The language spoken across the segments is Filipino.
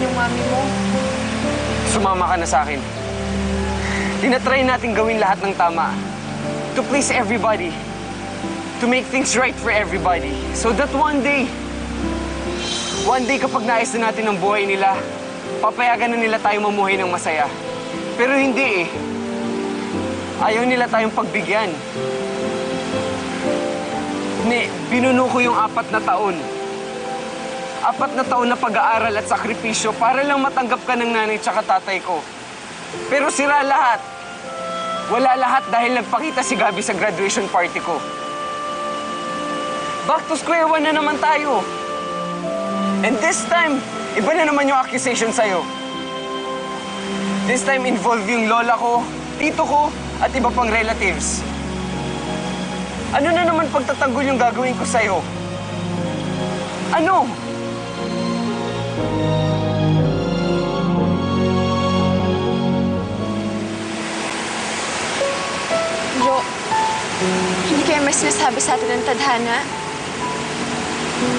yung mami mo. Sumama ka na sa akin. Tinatry natin gawin lahat ng tama. To please everybody. To make things right for everybody. So that one day kapag naayos na natin ang buhay nila, papayagan na nila tayo mamuhay ng masaya. Pero hindi eh. Ayaw nila tayong pagbigyan. Binuno ko yung 4 na taon. 4 na taon na pag-aaral at sakripisyo para lang matanggap ka ng nanay tsaka tatay ko. Pero sira lahat. Wala lahat dahil nagpakita si Gabi sa graduation party ko. Back to square one na naman tayo. And this time, iba na naman yung accusation sa'yo. This time involve yung lola ko, tito ko, at iba pang relatives. Ano na naman pagtatanggol yung gagawin ko sa'yo? Ano? Jo, hindi kayo mas sinasabi sa atin ng tadhana?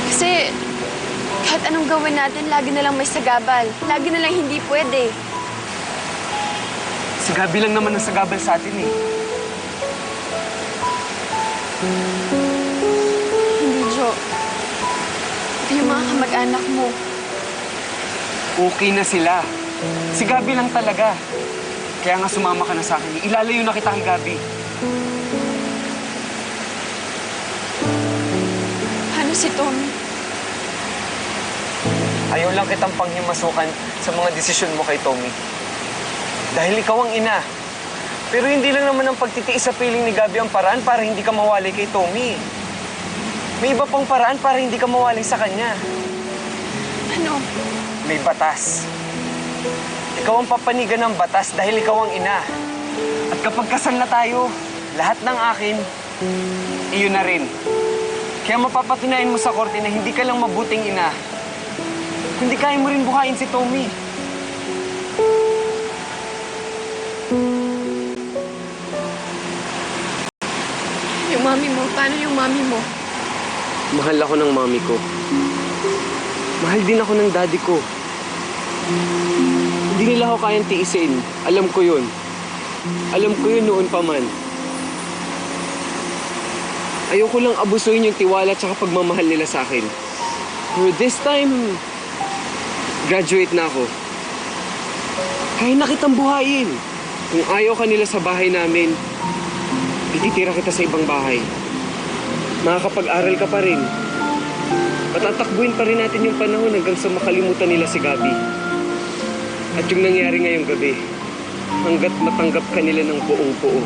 Kasi kahit anong gawin natin, lagi na lang may sagabal. Lagi na lang hindi pwede. Si Gabi lang naman ang sagabal sa atin eh. Hindi, Jo. Ito yung mga kamag-anak mo. Okay na sila. Si Gabi lang talaga. Kaya nga sumama ka na sa akin. Ilalayo na kita kay Gabi. Paano si Tommy? Ayaw lang kitang panghimasukan sa mga desisyon mo kay Tommy. Dahil ikaw ang ina. Pero hindi lang naman ang pagtitiis sa piling ni Gabi ang paraan para hindi ka mawalay kay Tommy. May iba pang paraan para hindi ka mawalay sa kanya. Ano? May batas. Ikaw ang papanigan ng batas dahil ikaw ang ina. At kapag kasal na tayo, lahat ng akin, iyon na rin. Kaya mapapatunayan mo sa korte na hindi ka lang mabuting ina. Hindi kaya mo rin buhayin si Tommy. Yung mami mo? Paano yung mami mo? Mahal ako ng mami ko. Mahal din ako ng daddy ko. Hindi nila ako kayang tiisin. Alam ko yun. Alam ko yun noon pa man. Ayoko lang abusuin yung tiwala at pagmamahal nila sa akin. Pero this time, graduate na ako. Kaya na kitang buhayin. Kung ayaw ka nila sa bahay namin, ititira kita sa ibang bahay. Makakapag-aral ka pa rin. Patatakbuhin pa rin natin yung panahon hanggang sa makalimutan nila si Gabi. At yung nangyari ngayong gabi, hanggat matanggap ka nila ng buong-buo.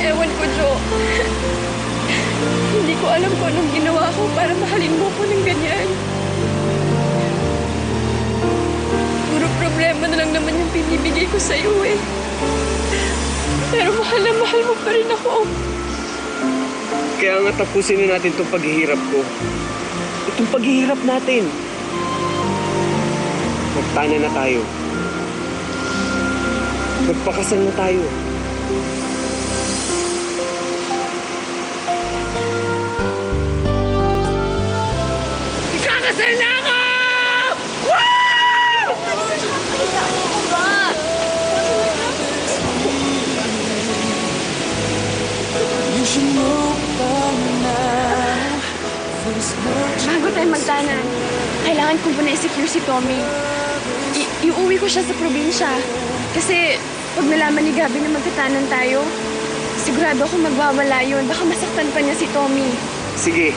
Ewan ko, Jo. Hindi ko alam kung anong ginawa ko para mahalin mo ko ng ganyan. Puro problema na lang naman yung pinibigay ko sa'yo eh. Pero mahal na mahal mo pa rin ako. Kaya nga tapusin na natin itong paghihirap ko. Itong paghihirap natin. Magtana na tayo. Magpakasal na tayo. Ikakasal na ako! Wow! Bago tayo magtanan, kailangan ko muna i-secure si Tommy. Iuwi ko siya sa probinsya. Kasi pag nalaman ni Gabi na magtatanan tayo, sigurado ako magwawala yun. Baka masaktan pa niya si Tommy. Sige.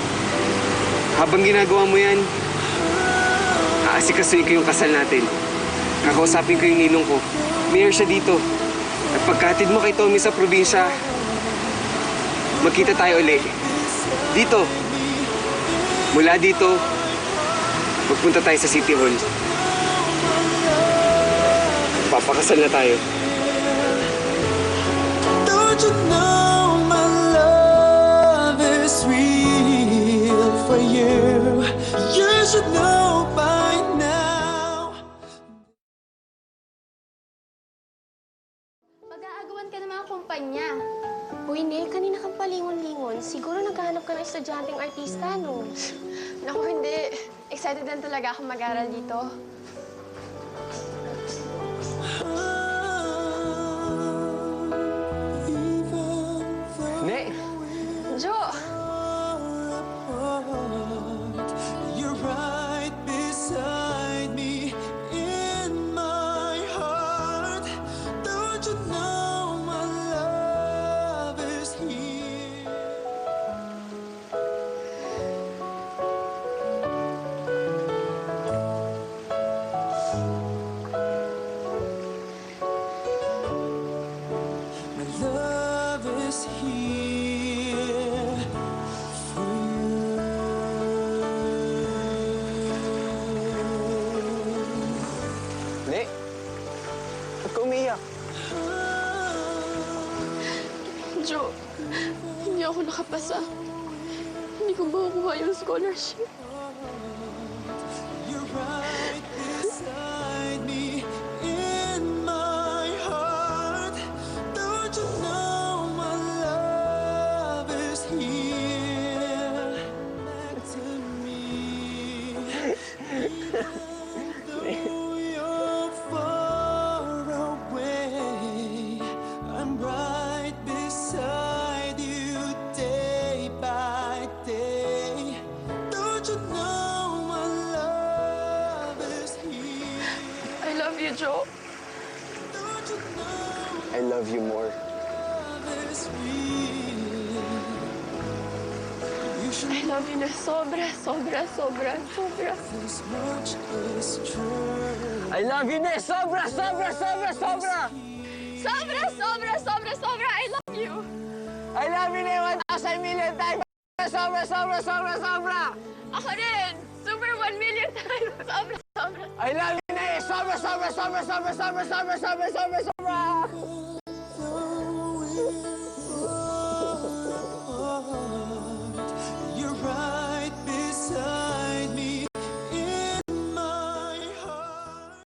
Habang ginagawa mo yan, aasikasuin ko yung kasal natin. Kakausapin ko yung ninong ko. Mayor siya dito. At pagkatid mo kay Tommy sa probinsya, magkita tayo uli. Dito. Mula dito, magpunta tayo sa City Hall. Papakasal na tayo. Don't you know my love is real for you? You should know by now. Mag-aagawan ka ng mga kumpanya. Uy, Ne, kanina kang palingon-lingon. Siguro naghahanap ka ng estudyanteng artista, no? Naku, hindi. Excited din talaga akong mag-aral dito. Ne! Jo! You're right beside me in my heart. Don't you know my love is here? My love is here for you. Ne! Ba't ka umiiyak? Jo, hindi ako nakapasa. Hindi ko makukuha yung scholarship. You're right beside me in my heart. Don't you know my love is here back to me? Even though you're far away, I'm right beside you day by day. Don't you know my love is here? I love you, Jo. Don't you know I love you more. love is real? You should I love you na sobra, sobra, sobra, sobra. this much is true. I love you, Ne! Sobra, sobra, sobra, sobra! Sobra, sobra, sobra, sobra! I love you! I love you, Ne! 1,000 million times! Sobra, sobra, sobra, sobra! Ako rin! Super 1 million times! Sobra, sobra! I love you, Ne! Sobra, sobra, sobra, sobra, sobra, sobra, sobra, sobra, sobra!